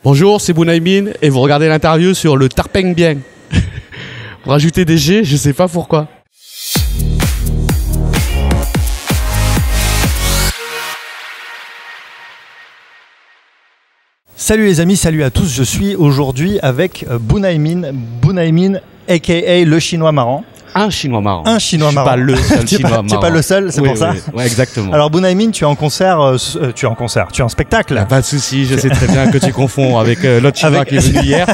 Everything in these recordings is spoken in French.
Bonjour, c'est Bunaimin et vous regardez l'interview sur le Tarpeng Bien. Pour ajouter des G, je sais pas pourquoi. Salut les amis, salut à tous. Je suis aujourd'hui avec Bunaimin aka le chinois marrant. Un chinois marrant. Un chinois marrant. Je suis pas le seul chinois marrant. Tu n'es pas le seul, c'est oui, pour ça. Oui, ouais, exactement. Alors Bunaimin, tu es en concert, tu es en spectacle. Pas de souci, je sais très bien que tu confonds avec l'autre chinois qui est venu hier.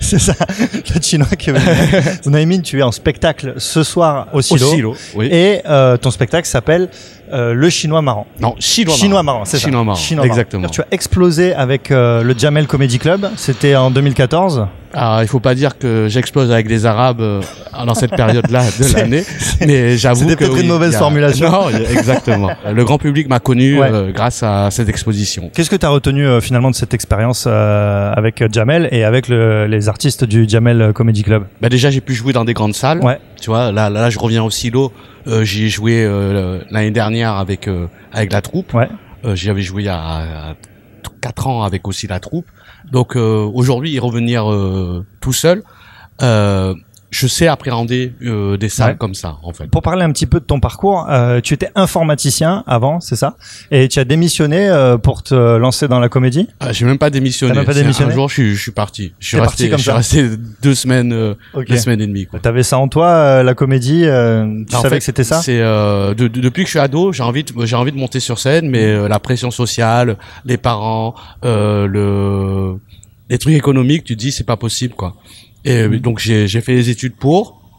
C'est ça, l'autre chinois qui est venu hier. Bunaimin, tu es en spectacle ce soir au Silo. Au Silo, oui. Et ton spectacle s'appelle le chinois marrant. Non, chinois marrant, c'est ça. Chinois marrant, exactement. Alors, tu as explosé avec le Jamel Comedy Club, c'était en 2014. Alors, il faut pas dire que j'explose avec des Arabes dans cette période-là de l'année, mais j'avoue que c'était peut-être une mauvaise formulation. Non, exactement. Le grand public m'a connu grâce à cette exposition. Qu'est-ce que tu as retenu finalement de cette expérience avec Jamel et avec les artistes du Jamel Comedy Club? Bah déjà, j'ai pu jouer dans des grandes salles. Ouais. Tu vois, là, je reviens au Silo. J'y ai joué l'année dernière avec la troupe. Ouais. J'y avais joué il y a 4 ans avec aussi la troupe. Donc aujourd'hui, y revenir tout seul, je sais appréhender des salles comme ça, en fait. Pour parler un petit peu de ton parcours, tu étais informaticien avant, c'est ça? Et tu as démissionné pour te lancer dans la comédie? J'ai même pas démissionné. T'as même pas démissionné? Un jour, je suis parti. Je suis ça. resté 2 semaines, 2 semaines et demie, quoi. T'avais ça en toi, la comédie, tu savais que c'était ça? C'est depuis que je suis ado, j'ai envie de monter sur scène, mais la pression sociale, les parents, les trucs économiques, tu te dis c'est pas possible, quoi. Et donc j'ai fait les études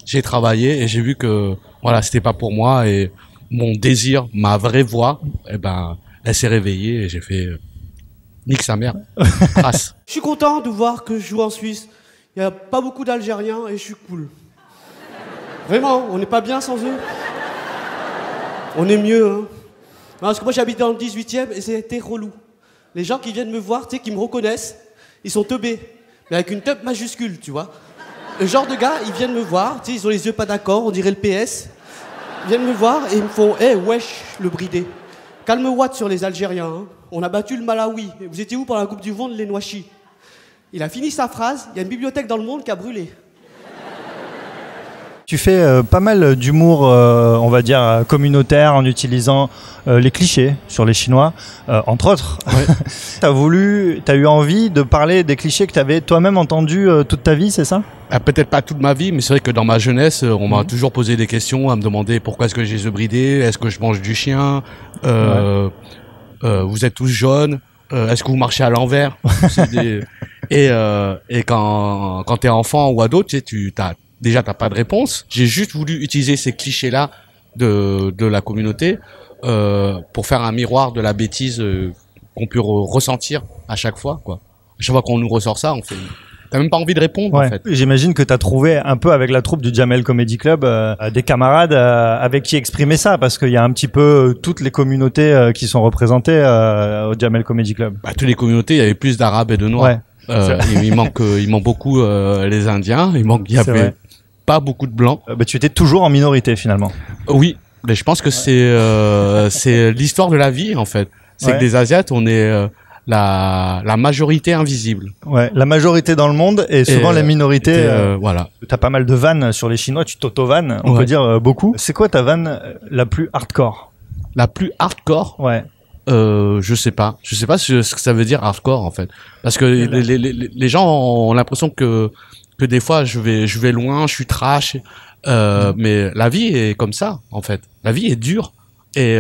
j'ai travaillé et j'ai vu que voilà, c'était pas pour moi, et mon désir, ma vraie voix, elle s'est réveillée et j'ai fait nique sa mère. Trace. Je suis content de voir que je joue en Suisse. Il y a pas beaucoup d'Algériens et je suis cool. Vraiment, on n'est pas bien sans eux. On est mieux, hein. Parce que moi j'habite dans le 18e et c'était relou. Les gens qui viennent me voir, tu sais, qui me reconnaissent, ils sont teubés. Mais avec une teub majuscule, tu vois. Le genre de gars, ils viennent me voir, tu sais, ils ont les yeux pas d'accord, on dirait le PS. Ils viennent me voir et ils me font « Eh, wesh, le bridé. Calme Watt sur les Algériens, hein. On a battu le Malawi. Vous étiez où pendant la Coupe du Monde, les Nouachi ?» Il a fini sa phrase, il y a une bibliothèque dans le monde qui a brûlé. Tu fais pas mal d'humour, on va dire, communautaire en utilisant les clichés sur les Chinois, entre autres. Ouais. T'as eu envie de parler des clichés que t'avais toi-même entendus toute ta vie, c'est ça? Peut-être pas toute ma vie, mais c'est vrai que dans ma jeunesse, on m'a toujours posé des questions, à me demander pourquoi est-ce que j'ai les yeux bridés, est-ce que je mange du chien, vous êtes tous jaunes, est-ce que vous marchez à l'envers? Et quand t'es enfant ou ado, tu sais, t'as pas de réponse. J'ai juste voulu utiliser ces clichés-là de la communauté pour faire un miroir de la bêtise qu'on peut ressentir à chaque fois, quoi. À chaque fois qu'on nous ressort ça, on fait... T'as même pas envie de répondre, en fait. J'imagine que t'as trouvé un peu avec la troupe du Jamel Comedy Club des camarades avec qui exprimer ça, parce qu'il y a un petit peu toutes les communautés qui sont représentées au Jamel Comedy Club. Bah, toutes les communautés, il y avait plus d'Arabes et de Noirs. Ouais. Il manque beaucoup les Indiens. Il y avait pas beaucoup de Blancs. Tu étais toujours en minorité finalement. Oui, mais je pense que c'est l'histoire de la vie, en fait. C'est que des Asiates, on est la majorité invisible. Ouais, la majorité dans le monde et souvent la minorité. Voilà. T'as pas mal de vannes sur les Chinois, tu t'auto-vannes, on peut dire beaucoup. C'est quoi ta vanne la plus hardcore? La plus hardcore? Ouais. Je sais pas ce que ça veut dire hardcore, en fait, parce que les gens ont l'impression que des fois je vais loin, je suis trash, mais la vie est comme ça, en fait. La vie est dure et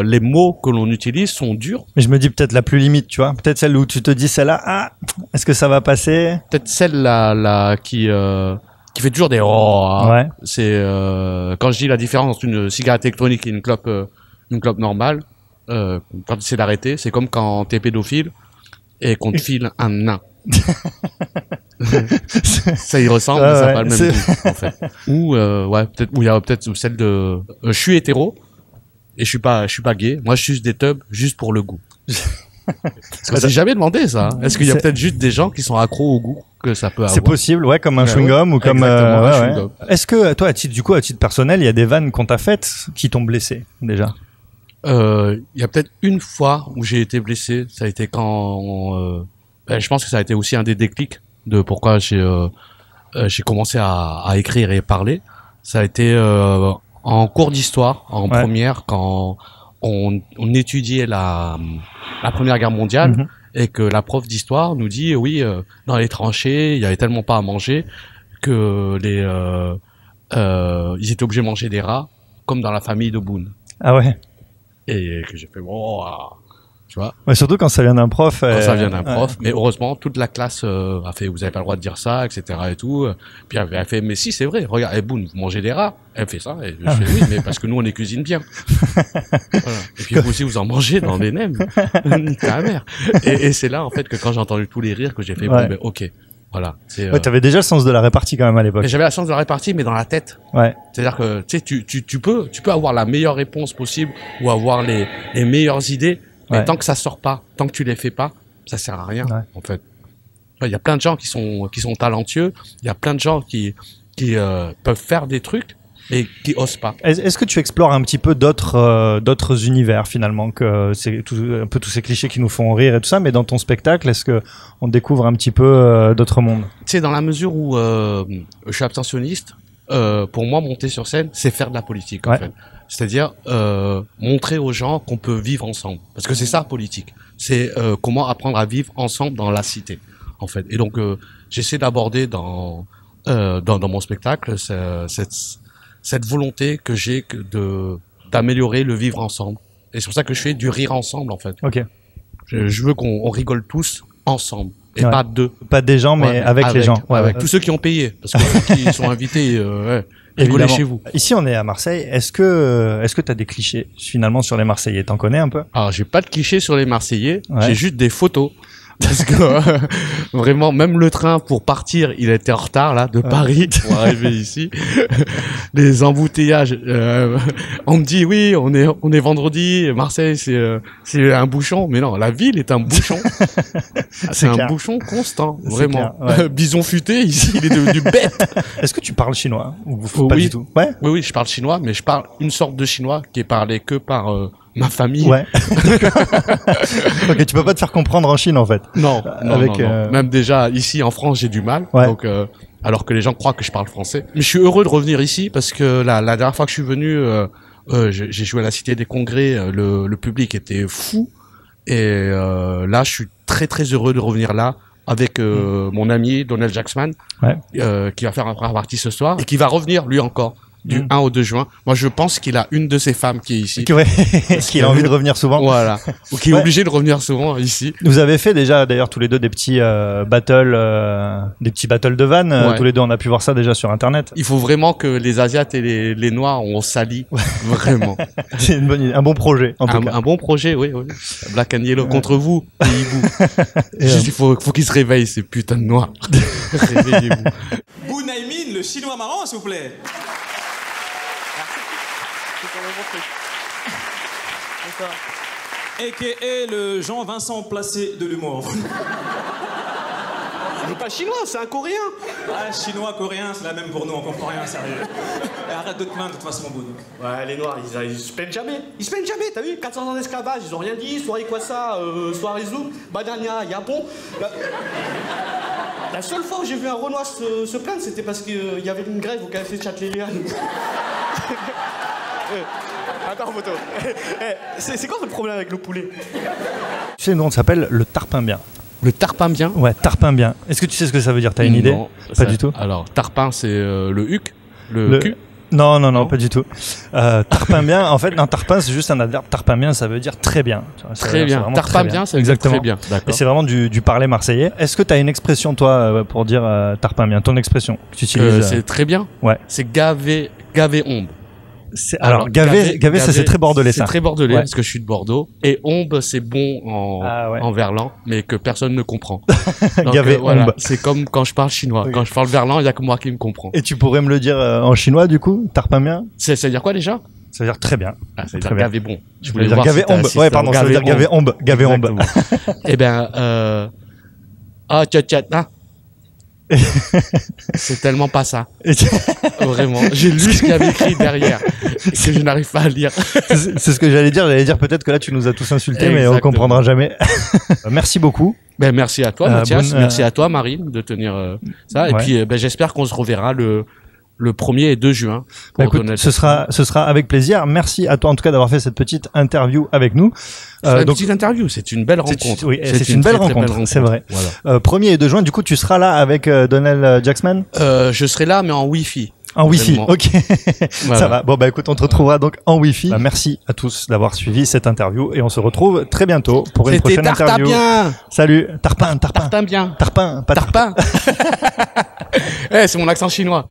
les mots que l'on utilise sont durs. Mais je me dis peut-être la plus limite, tu vois, peut-être celle où tu te dis celle-là, est-ce que ça va passer? Peut-être celle-là qui fait toujours des ouais. C'est quand je dis la différence entre une cigarette électronique et une clope normale. Quand tu essaies d'arrêter, c'est comme quand t'es pédophile et qu'on te file un nain. Ça y ressemble, mais ça n'a pas le même goût, en fait. Ou il y a peut-être celle de je suis hétéro et je suis pas gay. Moi, je suis des tubs juste pour le goût. Parce qu'on s'est jamais demandé ça. Hein. Est-ce qu'il y a peut-être juste des gens qui sont accros au goût que ça peut avoir? C'est possible, ouais, comme un chewing-gum ou comme un chewing-gum. Est-ce que toi, à titre personnel, il y a des vannes qu'on t'a faites qui t'ont blessé déjà? Il y a peut-être une fois où j'ai été blessé. Ça a été quand Je pense que ça a été aussi un des déclics de pourquoi j'ai commencé à écrire et parler. Ça a été en cours d'histoire, en première, quand on étudiait la Première Guerre mondiale, et que la prof d'histoire nous dit oui, dans les tranchées, il y avait tellement pas à manger que ils étaient obligés de manger des rats, comme dans la famille de Boone. Ah ouais. Et que j'ai fait bon, tu vois. Ouais, surtout quand ça vient d'un prof. Quand ça vient d'un prof. Mais heureusement, toute la classe a fait, vous avez pas le droit de dire ça, etc. et tout. Puis elle a fait, mais si, c'est vrai. Regarde, Boone, vous mangez des rats. Elle fait ça. Et je fais oui, mais parce que nous, on les cuisine bien. Voilà. Et puis vous aussi, vous en mangez dans les nems. Nique ta mère. Et c'est là, en fait, que quand j'ai entendu tous les rires, que j'ai fait, bon, ben, ok. Voilà. Ouais, t'avais déjà le sens de la répartie quand même à l'époque. J'avais la sens de la répartie, mais dans la tête. Ouais. C'est-à-dire que, tu sais, tu peux avoir la meilleure réponse possible ou avoir les meilleures idées. Mais tant que ça sort pas, tant que tu les fais pas, ça sert à rien, en fait. Il y a plein de gens qui sont talentueux. Il y a plein de gens qui peuvent faire des trucs, mais qui osent pas. Est-ce que tu explores un petit peu d'autres univers finalement, que c'est un peu tous ces clichés qui nous font rire et tout ça, mais dans ton spectacle, est-ce que on découvre un petit peu d'autres mondes? Tu sais, dans la mesure où je suis abstentionniste, pour moi, monter sur scène, c'est faire de la politique, en fait. C'est-à-dire montrer aux gens qu'on peut vivre ensemble. Parce que c'est ça, politique. C'est comment apprendre à vivre ensemble dans la cité, en fait. Et donc, j'essaie d'aborder dans mon spectacle cette volonté que j'ai d'améliorer le vivre ensemble. Et c'est pour ça que je fais du rire ensemble, en fait. Ok. Je veux qu'on rigole tous ensemble. Et pas deux. Pas des gens, mais avec les gens. Avec tous ceux qui ont payé. Parce que ceux qui sont invités, rigolez chez vous. Ici, on est à Marseille. Est-ce que t'as des clichés, finalement, sur les Marseillais? T'en connais un peu? Alors, j'ai pas de clichés sur les Marseillais. J'ai juste des photos. Parce que vraiment, même le train pour partir, il était en retard là de Paris pour arriver ici. Les embouteillages, on me dit oui, on est vendredi, Marseille c'est un bouchon, mais non, la ville est un bouchon. C'est un bouchon constant, vraiment. Bison futé ici, il est devenu bête. Est-ce que tu parles chinois ou pas du tout? Oui, je parle chinois, mais je parle une sorte de chinois qui est parlé que par ma famille. Ouais. Ok, tu peux pas te faire comprendre en Chine en fait. Non. Même déjà ici en France, j'ai du mal. Donc, alors que les gens croient que je parle français. Mais je suis heureux de revenir ici parce que la dernière fois que je suis venu, j'ai joué à la Cité des Congrès. Le public était fou. Et là, je suis très très heureux de revenir là avec mon ami Donald Jacksman, qui va faire un première partie ce soir et qui va revenir lui encore. Du 1 au 2 juin. Moi, je pense qu'il a une de ses femmes qui est ici. Qui a envie de revenir souvent. Voilà. Ou qui est obligé de revenir souvent ici. Vous avez fait déjà, d'ailleurs, tous les deux des petits battles de vannes. Tous les deux, on a pu voir ça déjà sur Internet. Il faut vraiment que les Asiates et les Noirs, on s'allie. Vraiment. C'est un bon projet, en tout cas. Un bon projet, oui. Black and Yellow contre vous, pays-vous. Il faut qu'ils se réveillent, ces putains de Noirs. Réveillez-vous. Bou Naimin, le chinois marrant, s'il vous plaît. A.K.A. le Jean-Vincent Placé de l'humour. Il n'est pas chinois, c'est un coréen. Ah, chinois, coréen, c'est la même pour nous, on comprend rien, sérieux. Et arrête de te plaindre, de toute façon, Boune. Ouais, les Noirs, ils se plaignent jamais. Ils se plaignent jamais, t'as vu? 400 ans d'esclavage, ils ont rien dit. Soirée Kwassa, soirée Zouk, Banania, Japon. La seule fois où j'ai vu un Renoir se plaindre, c'était parce qu'il y avait une grève au café de Châtelet-Léane. Attends, photo. C'est quoi votre problème avec le poulet? Tu sais, nous, on s'appelle le tarpin bien. Le tarpin bien? Ouais, tarpin bien. Est-ce que tu sais ce que ça veut dire? T'as une idée? Pas du tout. Alors, tarpin, c'est le huc? Le cul? Non, pas du tout. Tarpin bien, en fait, non, tarpin, c'est juste un adverbe. Tarpin bien, ça veut dire très bien. Très bien. Tarpin bien, ça veut dire très bien. Et c'est vraiment du parler marseillais. Est-ce que tu as une expression, toi, pour dire tarpin bien? Ton expression que tu utilises? C'est très bien. Ouais. C'est gavé ombe. Alors, gavé, ça c'est très bordelais, ça. C'est très bordelais parce que je suis de Bordeaux. Et ombe, c'est bon en verlan, mais que personne ne comprend. Gavé ombe. C'est comme quand je parle chinois. Quand je parle verlan, il y a que moi qui me comprend. Et tu pourrais me le dire en chinois, du coup? Tarpin bien? Ça veut dire quoi déjà? Ça veut dire très bien. Ah, ça veut dire gavé bon. Je voulais dire gavé ombe. Ouais, pardon, ça veut dire gavé ombe. Gavé ombe. Eh ben, c'est tellement pas ça. Vraiment. J'ai lu ce qu'il y avait écrit derrière. Et que je n'arrive pas à lire. C'est ce que j'allais dire. J'allais dire peut-être que là tu nous as tous insultés, mais on comprendra jamais. Merci beaucoup. Ben, merci à toi, Mathias. bonne, Merci à toi, Marine, de tenir ça. Et Ouais. puis, ben, j'espère qu'on se reverra le 1er et 2 juin. Bah, pour écoute, donner ce sera avec plaisir. Merci à toi en tout cas d'avoir fait cette petite interview avec nous. C'est une donc petite interview, c'est une belle rencontre. oui, c'est une belle très, très rencontre, c'est vrai. Voilà. 1er et 2 juin, du coup, tu seras là avec Donald Jacksman Je serai là, mais en Wi-Fi. en Wi-Fi. Événement. Ok, Voilà. ça va. Bon bah écoute, on te retrouvera donc en Wi-Fi. Bah, merci à tous d'avoir suivi cette interview et on se retrouve très bientôt pour une C'était prochaine interview. bien. Salut, Tarpin. Tarpin bien. Tarpin, pas Tarpin. Eh, c'est mon accent chinois.